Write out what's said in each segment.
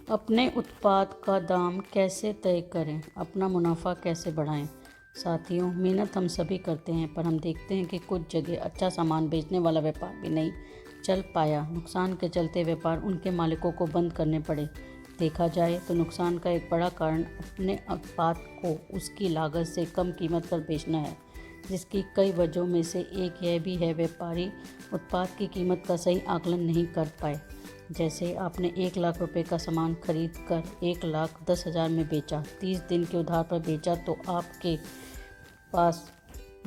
अपने उत्पाद का दाम कैसे तय करें, अपना मुनाफा कैसे बढ़ाएं। साथियों, मेहनत हम सभी करते हैं, पर हम देखते हैं कि कुछ जगह अच्छा सामान बेचने वाला व्यापार भी नहीं चल पाया। नुकसान के चलते व्यापार उनके मालिकों को बंद करने पड़े। देखा जाए तो नुकसान का एक बड़ा कारण अपने उत्पाद को उसकी लागत से कम कीमत पर बेचना है, जिसकी कई वजहों में से एक यह भी है व्यापारी उत्पाद की कीमत का सही आकलन नहीं कर पाए। जैसे आपने 1 लाख रुपए का सामान खरीद कर 1,10,000 में बेचा, 30 दिन के उधार पर बेचा तो आपके पास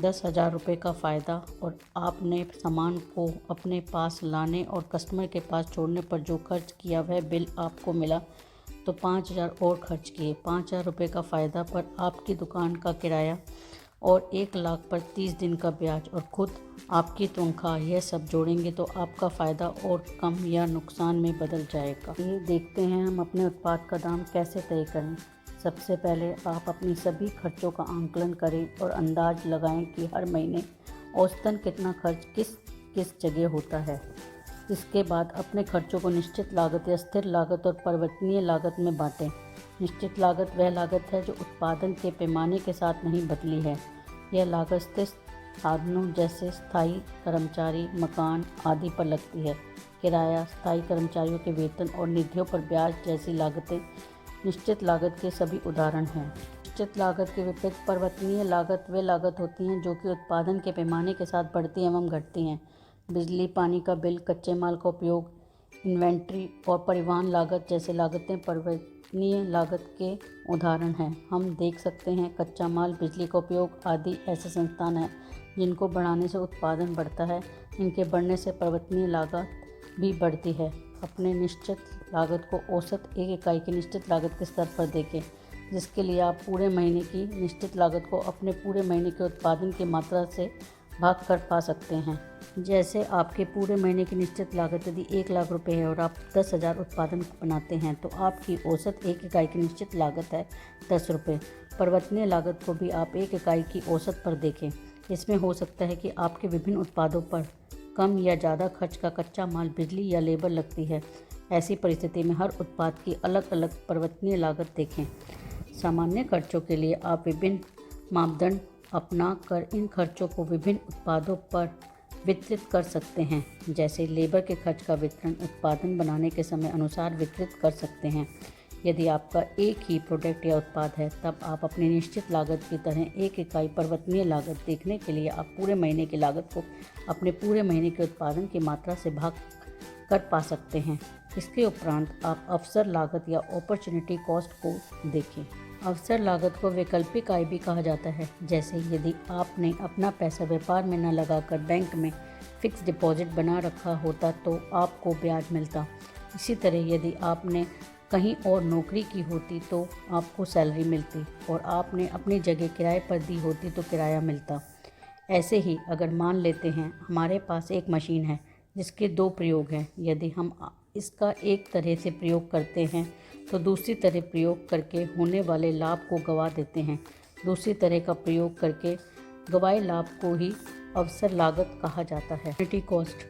10,000 रुपये का फ़ायदा, और आपने सामान को अपने पास लाने और कस्टमर के पास छोड़ने पर जो खर्च किया वह बिल आपको मिला तो 5,000 और खर्च किए। 5,000 रुपये का फ़ायदा पर आपकी दुकान का किराया और 1 लाख पर 30 दिन का ब्याज और खुद आपकी तनख्वाह, यह सब जोड़ेंगे तो आपका फ़ायदा और कम या नुकसान में बदल जाएगा। ये देखते हैं हम अपने उत्पाद का दाम कैसे तय करें। सबसे पहले आप अपनी सभी खर्चों का आंकलन करें और अंदाज लगाएं कि हर महीने औसतन कितना खर्च किस किस जगह होता है। इसके बाद अपने खर्चों को निश्चित लागत या स्थिर लागत और परिवर्तनीय लागत में बांटें। निश्चित लागत वह लागत है जो उत्पादन के पैमाने के साथ नहीं बदली है। यह लागत स्थिर साधनों जैसे स्थायी कर्मचारी, मकान आदि पर लगती है। किराया, स्थायी कर्मचारियों के वेतन और निधियों पर ब्याज जैसी लागतें निश्चित लागत के सभी उदाहरण हैं। निश्चित लागत के विपरीत परिवर्तनीय लागत वे लागत होती हैं जो कि उत्पादन के पैमाने के साथ बढ़ती एवं घटती हैं। बिजली, पानी का बिल, कच्चे माल का उपयोग, इन्वेंट्री और परिवहन लागत जैसे लागतें परिवर्तनीय लागत के उदाहरण हैं। हम देख सकते हैं कच्चा माल, बिजली का उपयोग आदि ऐसे संस्थान हैं जिनको बढ़ाने से उत्पादन बढ़ता है। इनके बढ़ने से परिवर्तनीय लागत भी बढ़ती है। अपने निश्चित लागत को औसत एक इकाई की निश्चित लागत के स्तर पर देखें, जिसके लिए आप पूरे महीने की निश्चित लागत को अपने पूरे महीने के उत्पादन की मात्रा से भाग कर पा सकते हैं। जैसे आपके पूरे महीने की निश्चित लागत यदि 1 लाख रुपए है और आप 10,000 उत्पादन बनाते हैं तो आपकी औसत एक इकाई की निश्चित लागत है 10 रुपये। परिवर्तनीय लागत को भी आप एक इकाई की औसत पर देखें। इसमें हो सकता है कि आपके विभिन्न उत्पादों पर कम या ज़्यादा खर्च का कच्चा माल, बिजली या लेबर लगती है। ऐसी परिस्थिति में हर उत्पाद की अलग अलग परिवर्तनीय लागत देखें। सामान्य खर्चों के लिए आप विभिन्न मापदंड अपना कर इन खर्चों को विभिन्न उत्पादों पर वितरित कर सकते हैं। जैसे लेबर के खर्च का वितरण उत्पादन बनाने के समय अनुसार वितरित कर सकते हैं। यदि आपका एक ही प्रोडक्ट या उत्पाद है तब आप अपनी निश्चित लागत की तरह एक इकाई परिवर्तनीय लागत देखने के लिए आप पूरे महीने की लागत को अपने पूरे महीने के उत्पादन की मात्रा से भाग कर पा सकते हैं। इसके उपरांत आप अवसर लागत या अपॉर्चुनिटी कॉस्ट को देखें। अवसर लागत को वैकल्पिक आय भी कहा जाता है। जैसे यदि आपने अपना पैसा व्यापार में न लगाकर बैंक में फिक्स डिपॉजिट बना रखा होता तो आपको ब्याज मिलता। इसी तरह यदि आपने कहीं और नौकरी की होती तो आपको सैलरी मिलती और आपने अपनी जगह किराए पर दी होती तो किराया मिलता। ऐसे ही अगर मान लेते हैं हमारे पास एक मशीन है जिसके 2 प्रयोग हैं। यदि हम इसका एक तरह से प्रयोग करते हैं तो दूसरी तरह प्रयोग करके होने वाले लाभ को गंवा देते हैं। दूसरी तरह का प्रयोग करके गंवाए लाभ को ही अवसर लागत कहा जाता है। अपॉर्चुनिटी कॉस्ट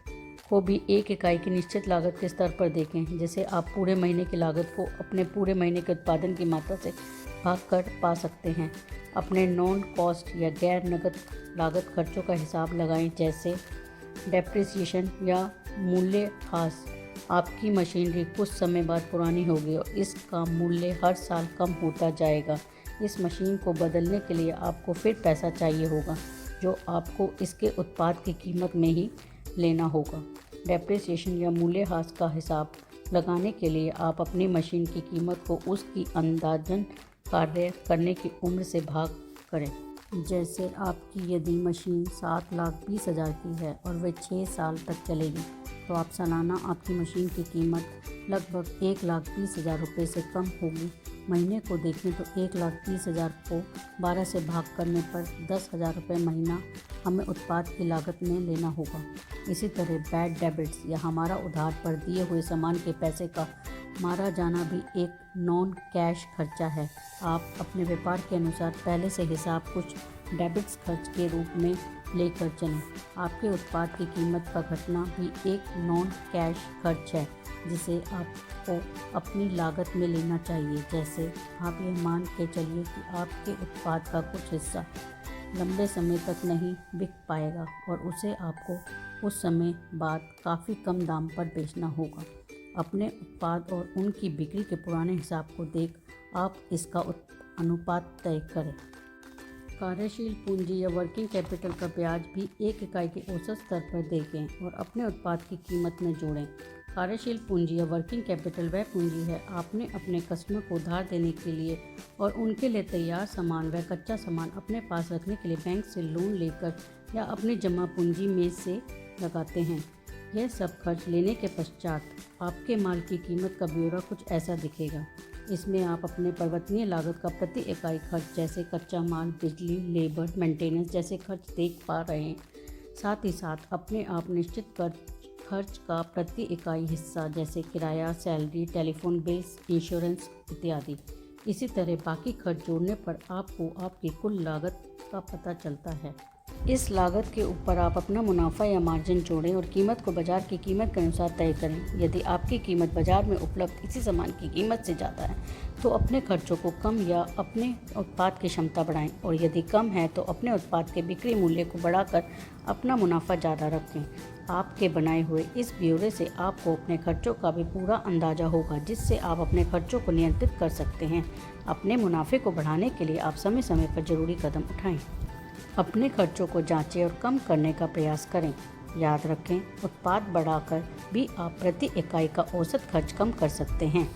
को भी एक इकाई की निश्चित लागत के स्तर पर देखें। जैसे आप पूरे महीने की लागत को अपने पूरे महीने के उत्पादन की मात्रा से भाग कर पा सकते हैं। अपने नॉन कॉस्ट या गैर नगद लागत खर्चों का हिसाब लगाएं, जैसे डेप्रिसिएशन या मूल्यह्रास। आपकी मशीनरी कुछ समय बाद पुरानी होगी और इसका मूल्य हर साल कम होता जाएगा। इस मशीन को बदलने के लिए आपको फिर पैसा चाहिए होगा जो आपको इसके उत्पाद की कीमत में ही लेना होगा। डेप्रिसिएशन या मूल्यह्रास का हिसाब लगाने के लिए आप अपनी मशीन की कीमत को उसकी अंदाजन कार्य करने की उम्र से भाग करें। जैसे आपकी यदि मशीन 7,20,000 की है और वह 6 साल तक चलेगी तो आप सालाना आपकी मशीन की कीमत लगभग 1,20,000 रुपये से कम होगी। महीने को देखें तो 1,30,000 को 12 से भाग करने पर 10,000 रुपये महीना हमें उत्पाद की लागत में लेना होगा। इसी तरह बैड डेबिट्स या हमारा उधार पर दिए हुए सामान के पैसे का मारा जाना भी एक नॉन कैश खर्चा है। आप अपने व्यापार के अनुसार पहले से हिसाब कुछ डेबिट्स खर्च के रूप में लेकर चलें। आपके उत्पाद की कीमत का घटना भी एक नॉन कैश खर्च है जिसे आपको अपनी लागत में लेना चाहिए। जैसे आप ये मान के चलिए कि आपके उत्पाद का कुछ हिस्सा लंबे समय तक नहीं बिक पाएगा और उसे आपको उस समय बाद काफ़ी कम दाम पर बेचना होगा। अपने उत्पाद और उनकी बिक्री के पुराने हिसाब को देख आप इसका अनुपात तय करें। कार्यशील पूंजी या वर्किंग कैपिटल का ब्याज भी एक इकाई के औसत स्तर पर देखें और अपने उत्पाद की कीमत में जोड़ें। कार्यशील पूंजी या वर्किंग कैपिटल वह पूंजी है आपने अपने कस्टमर को उधार देने के लिए और उनके लिए तैयार सामान व कच्चा सामान अपने पास रखने के लिए बैंक से लोन लेकर या अपनी जमा पूंजी में से लगाते हैं। यह सब खर्च लेने के पश्चात आपके माल की कीमत का ब्यौरा कुछ ऐसा दिखेगा। इसमें आप अपने परिवर्तनीय लागत का प्रति इकाई खर्च जैसे कच्चा माल, बिजली, लेबर, मेंटेनेंस जैसे खर्च देख पा रहे हैं। साथ ही साथ अपने आप निश्चित खर्च का प्रति इकाई हिस्सा जैसे किराया, सैलरी, टेलीफोन बिल्स, इंश्योरेंस इत्यादि। इसी तरह बाकी खर्च जोड़ने पर आपको आपकी कुल लागत का पता चलता है। इस लागत के ऊपर आप अपना मुनाफा या मार्जिन जोड़ें और कीमत को बाजार की कीमत के अनुसार तय करें। यदि आपकी कीमत बाजार में उपलब्ध इसी सामान की कीमत से ज़्यादा है तो अपने खर्चों को कम या अपने उत्पाद की क्षमता बढ़ाएं और यदि कम है तो अपने उत्पाद के बिक्री मूल्य को बढ़ाकर अपना मुनाफा ज़्यादा रखें। आपके बनाए हुए इस ब्यौरे से आपको अपने खर्चों का भी पूरा अंदाज़ा होगा जिससे आप अपने खर्चों को नियंत्रित कर सकते हैं। अपने मुनाफे को बढ़ाने के लिए आप समय समय पर ज़रूरी कदम उठाएं। अपने खर्चों को जांचें और कम करने का प्रयास करें। याद रखें, उत्पाद बढ़ाकर भी आप प्रति इकाई का औसत खर्च कम कर सकते हैं।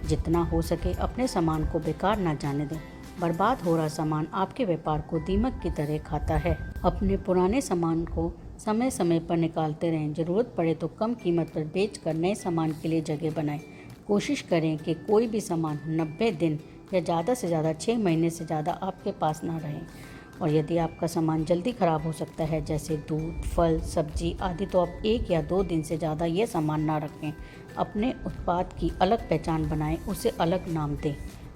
जितना हो सके अपने सामान को बेकार ना जाने दें। बर्बाद हो रहा सामान आपके व्यापार को दीमक की तरह खाता है। अपने पुराने सामान को समय समय पर निकालते रहें। ज़रूरत पड़े तो कम कीमत पर बेचकर नए सामान के लिए जगह बनाएं। कोशिश करें कि कोई भी सामान 90 दिन या ज़्यादा से ज़्यादा 6 महीने से ज़्यादा आपके पास ना रहे। और यदि आपका सामान जल्दी ख़राब हो सकता है जैसे दूध, फल, सब्जी आदि तो आप 1 या 2 दिन से ज़्यादा ये सामान ना रखें। अपने उत्पाद की अलग पहचान बनाएं, उसे अलग नाम दें।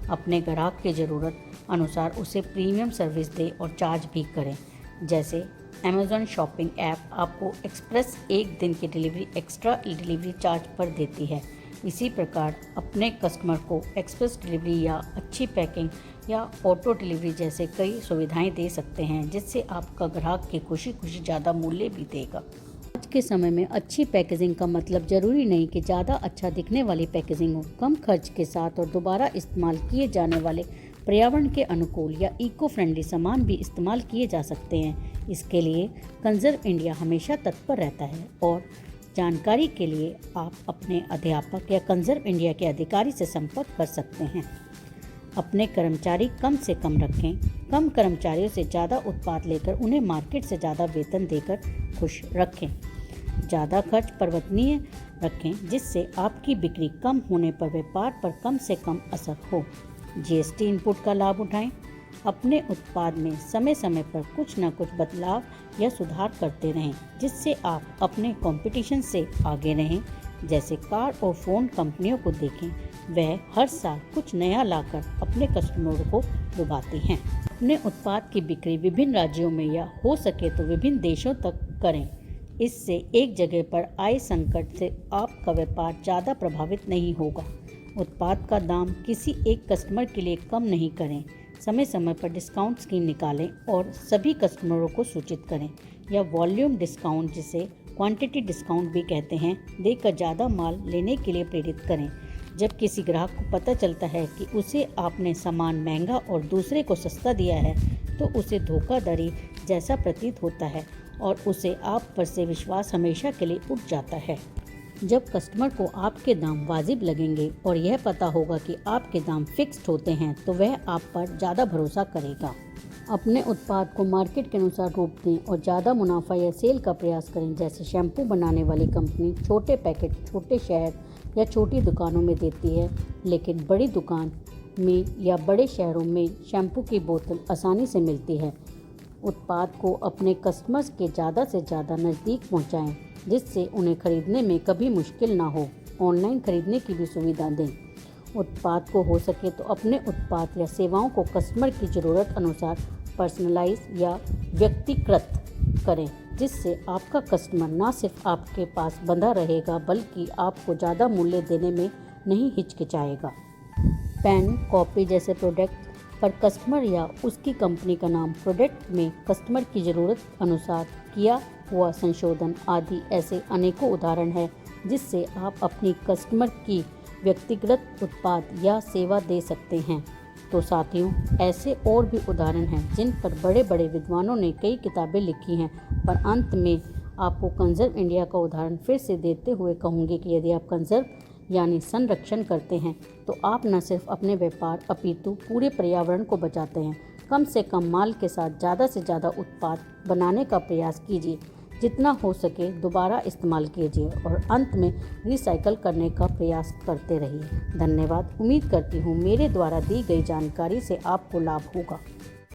अपने ग्राहक की ज़रूरत अनुसार उसे प्रीमियम सर्विस दें और चार्ज भी करें। जैसे अमेज़ॉन शॉपिंग ऐप आपको एक्सप्रेस 1 दिन की डिलीवरी एक्स्ट्रा डिलीवरी चार्ज पर देती है। इसी प्रकार अपने कस्टमर को एक्सप्रेस डिलीवरी या अच्छी पैकिंग या ऑटो डिलीवरी जैसे कई सुविधाएं दे सकते हैं जिससे आपका ग्राहक की खुशी ज़्यादा मूल्य भी देगा। आज के समय में अच्छी पैकेजिंग का मतलब ज़रूरी नहीं कि ज़्यादा अच्छा दिखने वाली पैकेजिंग हो। कम खर्च के साथ और दोबारा इस्तेमाल किए जाने वाले पर्यावरण के अनुकूल या इको फ्रेंडली सामान भी इस्तेमाल किए जा सकते हैं। इसके लिए कंजर्व इंडिया हमेशा तत्पर रहता है और जानकारी के लिए आप अपने अध्यापक या कंजर्व इंडिया के अधिकारी से संपर्क कर सकते हैं। अपने कर्मचारी कम से कम रखें। कम कर्मचारियों से ज़्यादा उत्पाद लेकर उन्हें मार्केट से ज़्यादा वेतन देकर खुश रखें। ज़्यादा खर्च परिवर्तनीय रखें जिससे आपकी बिक्री कम होने पर व्यापार पर कम से कम असर हो। जीएसटी इनपुट का लाभ उठाएं। अपने उत्पाद में समय समय पर कुछ न कुछ बदलाव या सुधार करते रहें जिससे आप अपने कंपटीशन से आगे रहें। जैसे कार और फ़ोन कंपनियों को देखें, वह हर साल कुछ नया लाकर अपने कस्टमरों को लुभाती हैं। अपने उत्पाद की बिक्री विभिन्न राज्यों में या हो सके तो विभिन्न देशों तक करें। इससे एक जगह पर आए संकट से आपका व्यापार ज़्यादा प्रभावित नहीं होगा। उत्पाद का दाम किसी एक कस्टमर के लिए कम नहीं करें। समय समय पर डिस्काउंट स्कीम निकालें और सभी कस्टमरों को सूचित करें या वॉल्यूम डिस्काउंट जिसे क्वांटिटी डिस्काउंट भी कहते हैं देकर ज़्यादा माल लेने के लिए प्रेरित करें। जब किसी ग्राहक को पता चलता है कि उसे आपने सामान महंगा और दूसरे को सस्ता दिया है तो उसे धोखाधड़ी जैसा प्रतीत होता है और उसे आप पर से विश्वास हमेशा के लिए उठ जाता है। जब कस्टमर को आपके दाम वाजिब लगेंगे और यह पता होगा कि आपके दाम फिक्स्ड होते हैं तो वह आप पर ज़्यादा भरोसा करेगा। अपने उत्पाद को मार्केट के अनुसार रूप दें और ज़्यादा मुनाफा या सेल का प्रयास करें। जैसे शैम्पू बनाने वाली कंपनी छोटे पैकेट छोटे शहर या छोटी दुकानों में देती है, लेकिन बड़ी दुकान में या बड़े शहरों में शैम्पू की बोतल आसानी से मिलती है। उत्पाद को अपने कस्टमर्स के ज़्यादा से ज़्यादा नज़दीक पहुंचाएं, जिससे उन्हें खरीदने में कभी मुश्किल ना हो। ऑनलाइन खरीदने की भी सुविधा दें। उत्पाद को हो सके तो अपने उत्पाद या सेवाओं को कस्टमर की ज़रूरत अनुसार पर्सनलाइज या व्यक्तिकृत करें, जिससे आपका कस्टमर ना सिर्फ आपके पास बंधा रहेगा बल्कि आपको ज़्यादा मूल्य देने में नहीं हिचकिचाएगा। पेन, कॉपी जैसे प्रोडक्ट पर कस्टमर या उसकी कंपनी का नाम, प्रोडक्ट में कस्टमर की ज़रूरत अनुसार किया हुआ संशोधन आदि ऐसे अनेकों उदाहरण हैं जिससे आप अपनी कस्टमर की व्यक्तिगत उत्पाद या सेवा दे सकते हैं। तो साथियों, ऐसे और भी उदाहरण हैं जिन पर बड़े बड़े विद्वानों ने कई किताबें लिखी हैं, पर अंत में आपको कंजर्व इंडिया का उदाहरण फिर से देते हुए कहूँगी कि यदि आप कंजर्व यानी संरक्षण करते हैं तो आप न सिर्फ अपने व्यापार अपितु पूरे पर्यावरण को बचाते हैं। कम से कम माल के साथ ज़्यादा से ज़्यादा उत्पाद बनाने का प्रयास कीजिए, जितना हो सके दोबारा इस्तेमाल कीजिए और अंत में रिसाइकल करने का प्रयास करते रहिए। धन्यवाद। उम्मीद करती हूँ मेरे द्वारा दी गई जानकारी से आपको लाभ होगा।